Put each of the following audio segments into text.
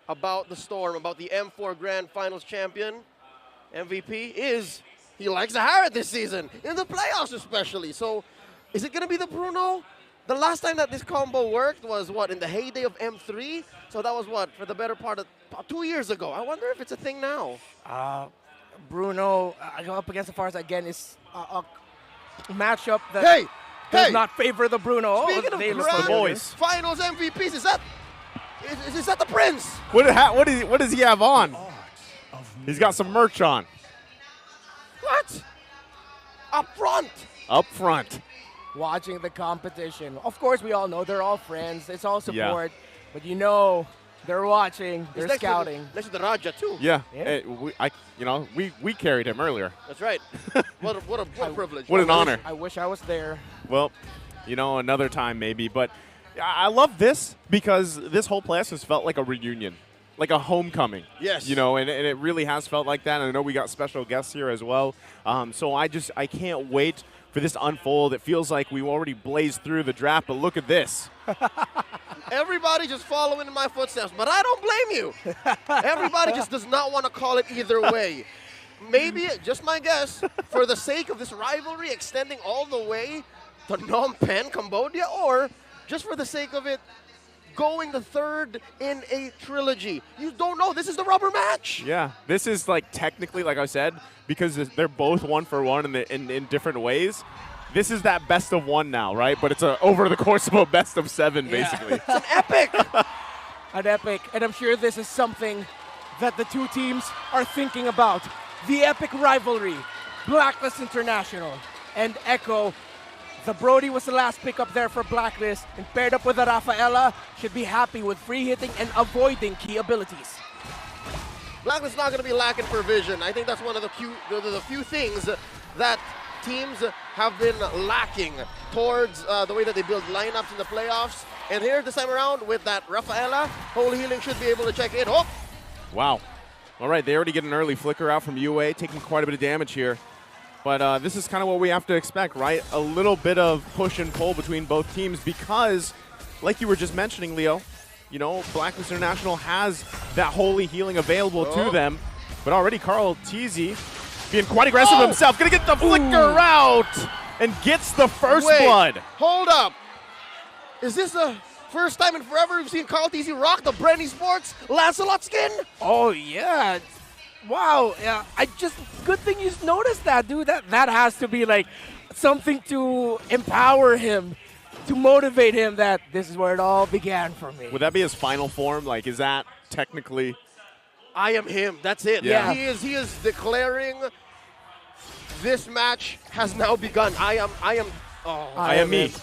about the Storm, about the M4 Grand Finals champion, MVP, is he likes to hire it this season, in the playoffs especially. So is it going to be the Bruno? The last time that this combo worked was, what, in the heyday of M3? So that was, what, for the better part of 2 years ago. I wonder if it's a thing now. Bruno, I go up against the Farsa again, is a matchup that does not favor the Bruno. Speaking of Grand Finals MVPs, is that the Prince? What does he have on? He's got some merch on. What? Up front. Up front. Watching the competition. Of course, we all know they're all friends. It's all support. Yeah. But you know, they're watching. They're scouting. Next to the Raja too. Yeah. Hey, we carried him earlier. That's right. What a privilege. What an honor. I wish I was there. Well, another time maybe. But I love this because this whole playoffs has felt like a reunion, like a homecoming. Yes. And it really has felt like that. And I know we got special guests here as well. So I can't wait for this to unfold. It feels like we already blazed through the draft, but look at this. Everybody just following in my footsteps, but I don't blame you. Everybody just does not want to call it either way. Maybe, just my guess, for the sake of this rivalry extending all the way to Phnom Penh, Cambodia, or just for the sake of it going the third in a trilogy. You don't know. This is the rubber match. Yeah, this is like technically, like I said, because they're both 1-for-1 in different ways. This is that best of one now, right? But it's over the course of a best of 7, basically. It's an epic. An epic. And I'm sure this is something that the two teams are thinking about. The epic rivalry. Blacklist International and Echo. The Brody was the last pick up there for Blacklist, and paired up with the Rafaela, should be happy with free hitting and avoiding key abilities. Blacklist not going to be lacking for vision. I think that's one of the few things that teams have been lacking towards the way that they build lineups in the playoffs. And here this time around with that Rafaela, Holy Healing should be able to check in. Oh! Wow. All right, they already get an early flicker out from UA, taking quite a bit of damage here. But this is kind of what we have to expect, right? A little bit of push and pull between both teams because, like you were just mentioning, Leo, Blacklist International has that Holy Healing available to them. But already Carl Teasy being quite aggressive himself. Going to get the flicker out and gets the first blood. Hold up. Is this the first time in forever we've seen Carl Teasy rock the Brenny Sports Lancelot skin? Oh, yeah. Wow, yeah, good thing you noticed that, dude. That has to be like something to empower him, to motivate him that this is where it all began for me. Would that be his final form? Like, is that technically? I am him. That's it. Yeah. He is declaring this match has now begun. I am me.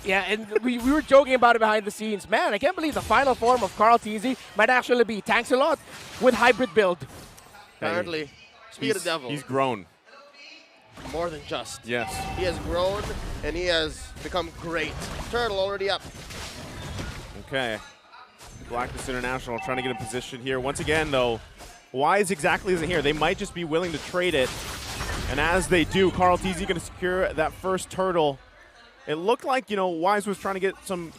Yeah, and we were joking about it behind the scenes. Man, I can't believe the final form of Carl Teasy might actually be Tanks-a-Lot with hybrid build. Apparently, speak of the devil. He's grown. More than just. Yes. He has grown, and he has become great. Turtle already up. Okay. Blacklist International trying to get in position here. Once again, though, Wise exactly isn't here. They might just be willing to trade it. And as they do, Carl Teasy going to secure that first turtle. It looked like, Wise was trying to get some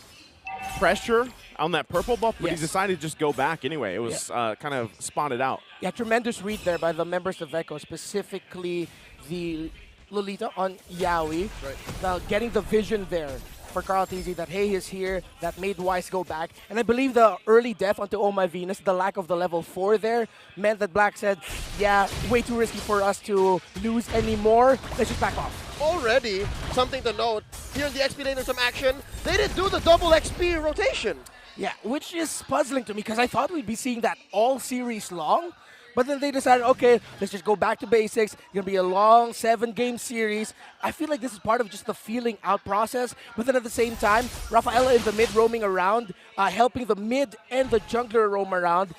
pressure on that purple buff, but he decided to just go back anyway. It was kind of spotted out. Yeah, tremendous read there by the members of Echo, specifically the Lolita on Yaoi. Right. Getting the vision there for Carl Teasy that, hey, he's here, that made Wise go back. And I believe the early death onto Oh My Venus, the lack of the level 4 there, meant that Black said, yeah, way too risky for us to lose anymore. Let's just back off. Already, something to note, here in the XP lane there's some action. They didn't do the double XP rotation. Yeah, which is puzzling to me because I thought we'd be seeing that all series long. But then they decided, okay, let's just go back to basics. It's going to be a long 7-game series. I feel like this is part of just the feeling out process. But then at the same time, Rafaela in the mid roaming around, helping the mid and the jungler roam around.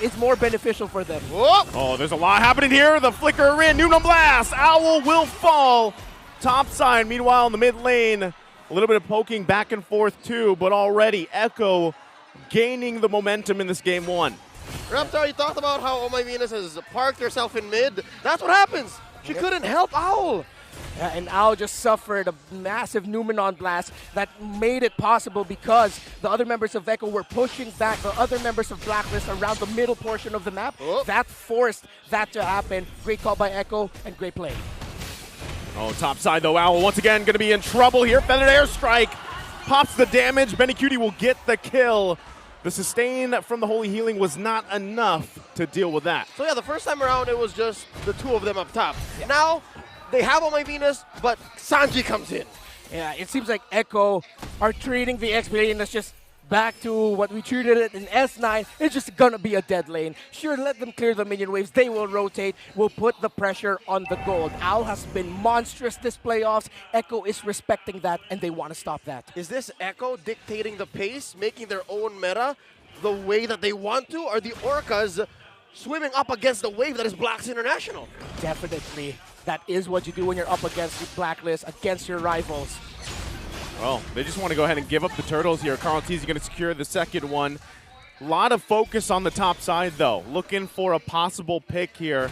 It's more beneficial for them. Whoop. Oh, there's a lot happening here. The flicker in, Noon Blast. Owl will fall. Top side, meanwhile, in the mid lane, a little bit of poking back and forth too, but already Echo gaining the momentum in this game 1. Reptar, you talked about how Oh My Venus has parked herself in mid. That's what happens. She couldn't help Owl. And Ao just suffered a massive Numenon blast that made it possible because the other members of Echo were pushing back the other members of Blacklist around the middle portion of the map. Oh. That forced that to happen. Great call by Echo and great play. Oh, top side though, Owl once again going to be in trouble here. Feathered Airstrike pops the damage. Benny will get the kill. The sustain from the Holy Healing was not enough to deal with that. So yeah, the first time around it was just the two of them up top. Now they have on my Venus, but Sanji comes in. Yeah, it seems like Echo are treating the XP lane as just back to what we treated it in S9. It's just gonna be a dead lane. Sure, let them clear the minion waves. They will rotate. We'll put the pressure on the gold. Owl has been monstrous this playoffs. Echo is respecting that, and they want to stop that. Is this Echo dictating the pace, making their own meta the way that they want to? Or the Orcas swimming up against the wave that is Blacks International? Definitely. That is what you do when you're up against the Blacklist, against your rivals. Well, they just want to go ahead and give up the turtles here. Carl T's going to secure the second one. A lot of focus on the top side, though. Looking for a possible pick here.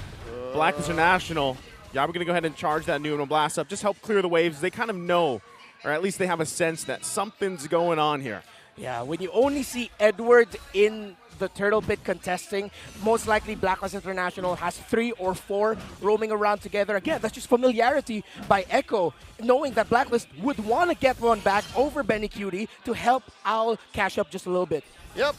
Blacklist International. Yeah, we're going to go ahead and charge that Numenon blast up. Just help clear the waves. They kind of know, or at least they have a sense that something's going on here. Yeah, when you only see Edward in the turtle pit contesting, most likely Blacklist International has 3 or 4 roaming around together. Again, that's just familiarity by Echo, knowing that Blacklist would want to get one back over Benny Cutie to help Owl cash up just a little bit. Yep.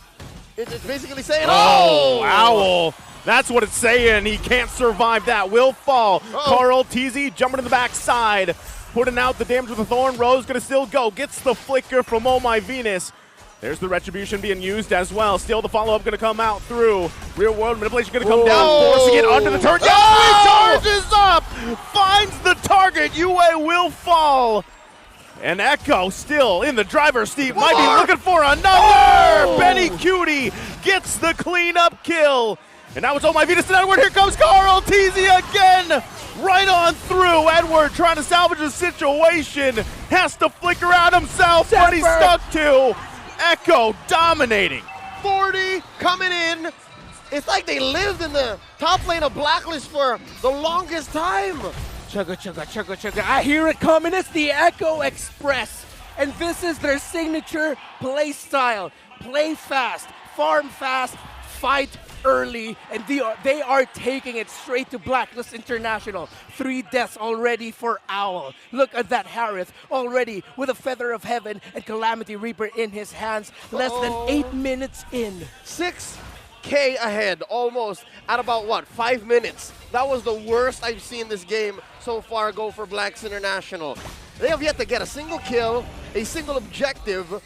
It's basically saying, Oh, Owl. That's what it's saying. He can't survive that. Will fall. Carl TZ jumping to the backside. Putting out the damage with the Thorn. Rose going to still go. Gets the flicker from Oh My Venus. There's the Retribution being used as well. Still the follow-up going to come out through. Real World Manipulation going to come down, forcing it under the turret. Charges up! Finds the target. UA will fall. And Echo still in the driver's seat. Might be looking for another. Benny Cutie gets the cleanup kill. And now it's Oh My Venus and Edward. Here comes Carl TZ again. Right on through. Edward trying to salvage the situation. Has to flicker out himself, but he's stuck to. Echo dominating. 40 coming in. It's like they lived in the top lane of Blacklist for the longest time. Chugga, chugga, chugga, chugga. I hear it coming. It's the Echo Express. And this is their signature play style. Play fast, farm fast, fight early, and they are taking it straight to Blacklist International. 3 deaths already for Owl. Look at that Harith already with a Feather of Heaven and Calamity Reaper in his hands. Less than 8 minutes in. 6K ahead, almost, at about, what, 5 minutes. That was the worst I've seen this game so far go for Blacks International. They have yet to get a single kill, a single objective,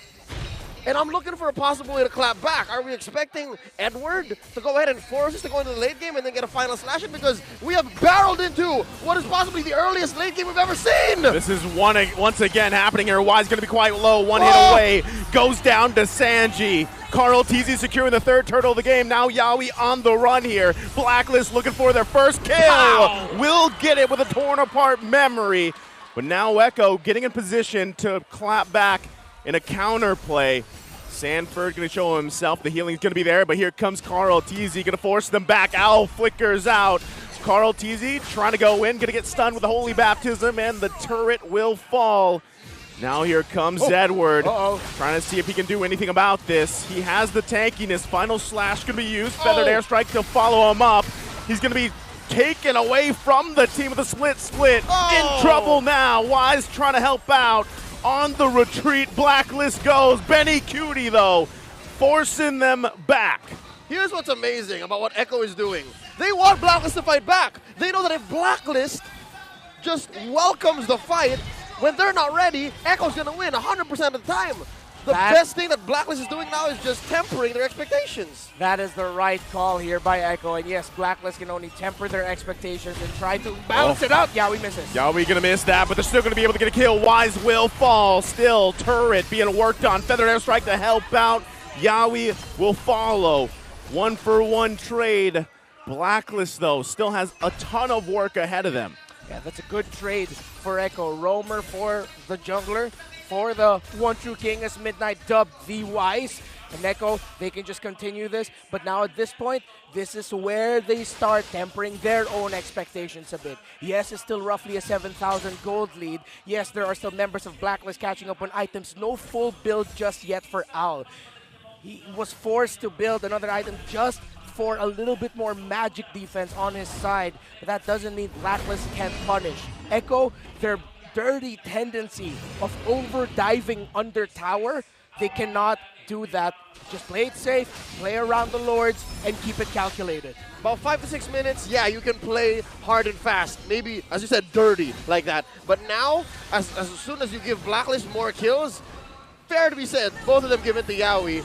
and I'm looking for a possible way to clap back. Are we expecting Edward to go ahead and force us to go into the late game and then get a final slash in? Because we have barreled into what is possibly the earliest late game we've ever seen. This is once again happening here. Y's going to be quite low. One hit away. Goes down to Sanji. Carl TZ securing the 3rd turtle of the game. Now Yaoi on the run here. Blacklist looking for their first kill. Wow. Will get it with a torn apart memory. But now Echo getting in position to clap back in a counter play. Sanford going to show himself. The healing's going to be there, but here comes Carl TZ going to force them back. Owl flickers out. Carl TZ trying to go in, going to get stunned with the Holy Baptism, and the turret will fall. Now here comes Edward, trying to see if he can do anything about this. He has the tankiness. Final slash going to be used. Feathered Airstrike to follow him up. He's going to be taken away from the team with a split. In trouble now. Wise trying to help out. On the retreat, Blacklist goes. Benny Cutie, though, forcing them back. Here's what's amazing about what Echo is doing. They want Blacklist to fight back. They know that if Blacklist just welcomes the fight, when they're not ready, Echo's going to win 100% of the time. The best thing that Blacklist is doing now is just tempering their expectations. That is the right call here by Echo. And yes, Blacklist can only temper their expectations and try to balance it out. Yaoi misses. Yaoi gonna miss that, but they're still gonna be able to get a kill. Wise will fall. Still, turret being worked on. Feathered Airstrike to help out. Yaoi will follow. 1-for-1 trade. Blacklist, though, still has a ton of work ahead of them. Yeah, that's a good trade for Echo. Roamer for the jungler. For the One True King as Midnight dubbed the Wise. And Echo, they can just continue this. But now at this point, this is where they start tempering their own expectations a bit. Yes, it's still roughly a 7,000 gold lead. Yes, there are still members of Blacklist catching up on items. No full build just yet for Owl. He was forced to build another item just for a little bit more magic defense on his side, but that doesn't mean Blacklist can't punish. Echo, their dirty tendency of over-diving under tower, they cannot do that. Just play it safe, play around the Lords, and keep it calculated. About 5 to 6 minutes, yeah, you can play hard and fast. Maybe, as you said, dirty like that. But now, as soon as you give Blacklist more kills, fair to be said, both of them given to Yaoi,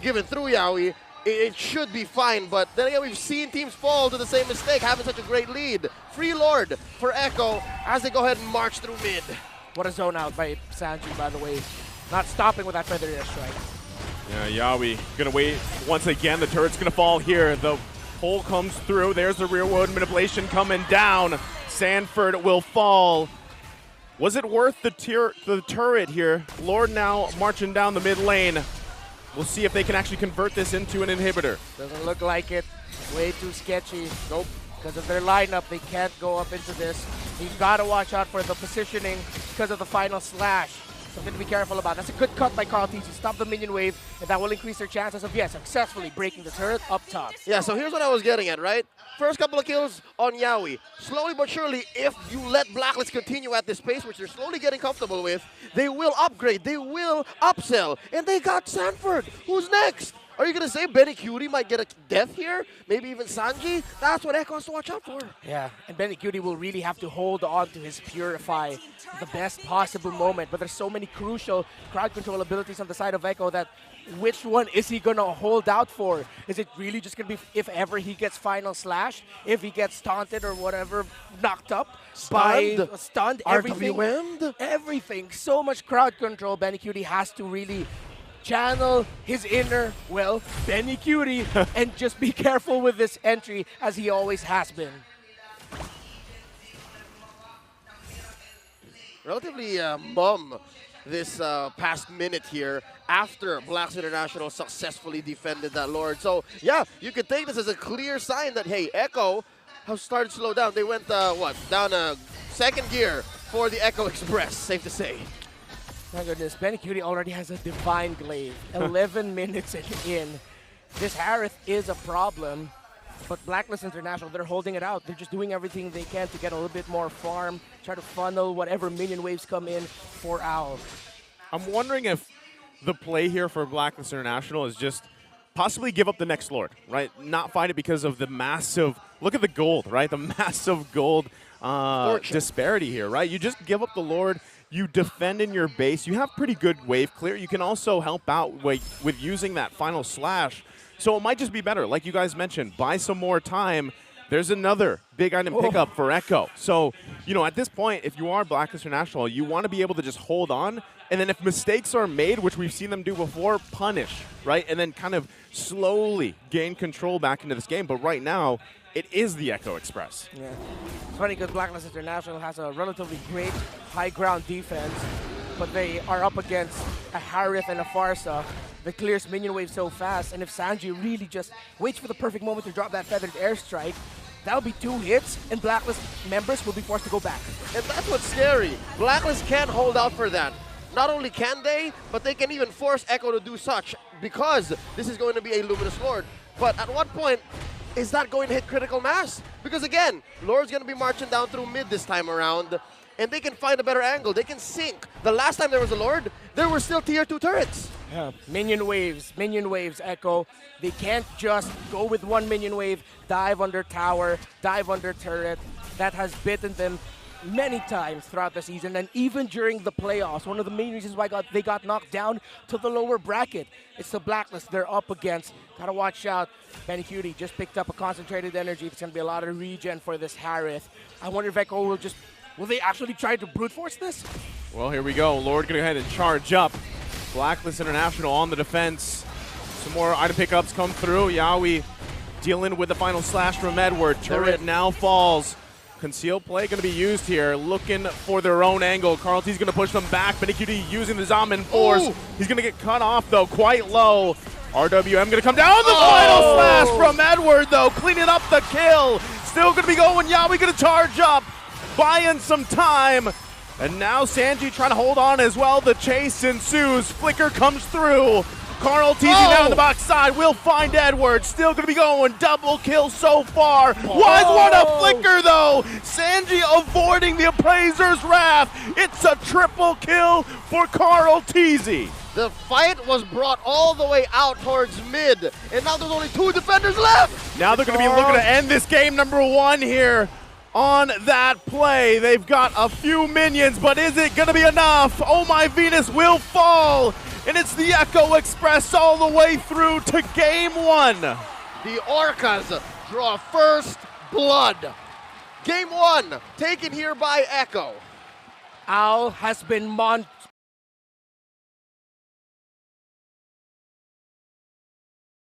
given through Yaoi, it should be fine. But then again, we've seen teams fall to the same mistake, having such a great lead. Free Lord for Echo as they go ahead and march through mid. What a zone out by Sanji, by the way. Not stopping with that feather airstrike. Yeah, Yaoi gonna wait once again. The turret's gonna fall here. The hole comes through. There's the rear world manipulation coming down. Sanford will fall. Was it worth the turret here? Lord now marching down the mid lane. We'll see if they can actually convert this into an inhibitor. Doesn't look like it. Way too sketchy. Nope. Because of their lineup, they can't go up into this. You've got to watch out for the positioning because of the final slash. Something to be careful about. That's a good cut by KarlTzy. Stop the minion wave, and that will increase their chances of, yes, successfully breaking the turret up top. Yeah, so here's what I was getting at, right? First couple of kills on Yaoi. Slowly but surely, if you let Blacklist continue at this pace, which they're slowly getting comfortable with, they will upgrade, they will upsell. And they got Sanford. Who's next? Are you going to say Benny Cutie might get a death here? Maybe even Sanji? That's what Echo has to watch out for. Yeah, and Benny Cutie will really have to hold on to his Purify the best possible moment. But there's so many crucial crowd control abilities on the side of Echo that which one is he going to hold out for? Is it really just going to be if ever he gets final slash, if he gets taunted or whatever, knocked up, stunned, everything. RWM'd? Everything. So much crowd control. Benny Cutie has to really channel his inner, well, Benny Cutie, and just be careful with this entry as he always has been. Relatively mum this past minute here after Blacks International successfully defended that Lord. So, yeah, you could take this as a clear sign that, hey, Echo has started to slow down. They went, down a second gear for the Echo Express, safe to say. My goodness, Benny Cutie already has a divine glaive. 11 minutes in. This Harith is a problem, but Blacklist International, they're holding it out. They're just doing everything they can to get a little bit more farm, try to funnel whatever minion waves come in for Owl. I'm wondering if the play here for Blacklist International is just possibly give up the next Lord, right? Not fight it because of the massive, look at the gold, right? The massive gold disparity here, right? You just give up the Lord. You defend in your base. You have pretty good wave clear. You can also help out with using that final slash. So it might just be better, like you guys mentioned, buy some more time. There's another big item pickup for Echo. So, you know, at this point, if you are Blacklist International, you want to be able to just hold on. And then if mistakes are made, which we've seen them do before, punish, right? And then kind of slowly gain control back into this game. But right now, it is the Echo Express. Yeah. It's funny because Blacklist International has a relatively great high ground defense, but they are up against a Harith and a Farsa that clears minion wave so fast. And if Sanji really just waits for the perfect moment to drop that feathered airstrike, that'll be 2 hits, and Blacklist members will be forced to go back. And that's what's scary. Blacklist can't hold out for that. Not only can they, but they can even force Echo to do such because this is going to be a Luminous Lord. But at what point is that going to hit critical mass? Because again, Lord's going to be marching down through mid this time around, and they can find a better angle. They can sink. The last time there was a Lord, there were still tier 2 turrets. Yeah. Minion waves, Echo. They can't just go with one minion wave, dive under tower, dive under turret. That has bitten them many times throughout the season, and even during the playoffs. One of the main reasons why they got knocked down to the lower bracket. It's the Blacklist they're up against. Gotta watch out. Benny Cutie just picked up a concentrated energy. It's gonna be a lot of regen for this Harith. I wonder if Echo will they actually try to brute force this? Well, here we go. Lord gonna go ahead and charge up. Blacklist International on the defense. Some more item pickups come through. Yaoi dealing with the final slash from Edward. Turret now falls. Concealed play going to be used here, looking for their own angle. Carl T's going to push them back, but EQD using the Zaman force. Ooh. He's going to get cut off, though, quite low. RWM going to come down. The final slash from Edward, though, cleaning up the kill. Still going to be going. Yawi going to charge up, buying some time. And now Sanji trying to hold on as well. The chase ensues. Flicker comes through. Carl teasing down the box side. Will find Edward. Still going to be going. Double kill so far. Wise one a flicker, though. Sanji avoiding the Appraiser's wrath. It's a triple kill for Carl Teasy. The fight was brought all the way out towards mid, and now there's only 2 defenders left. Now they're going to be looking to end this game number 1 here on that play. They've got a few minions, but is it going to be enough? Oh my Venus will fall, and it's the Echo Express all the way through to game 1. The Orcas draw first blood. Game 1 taken here by Echo. Al has been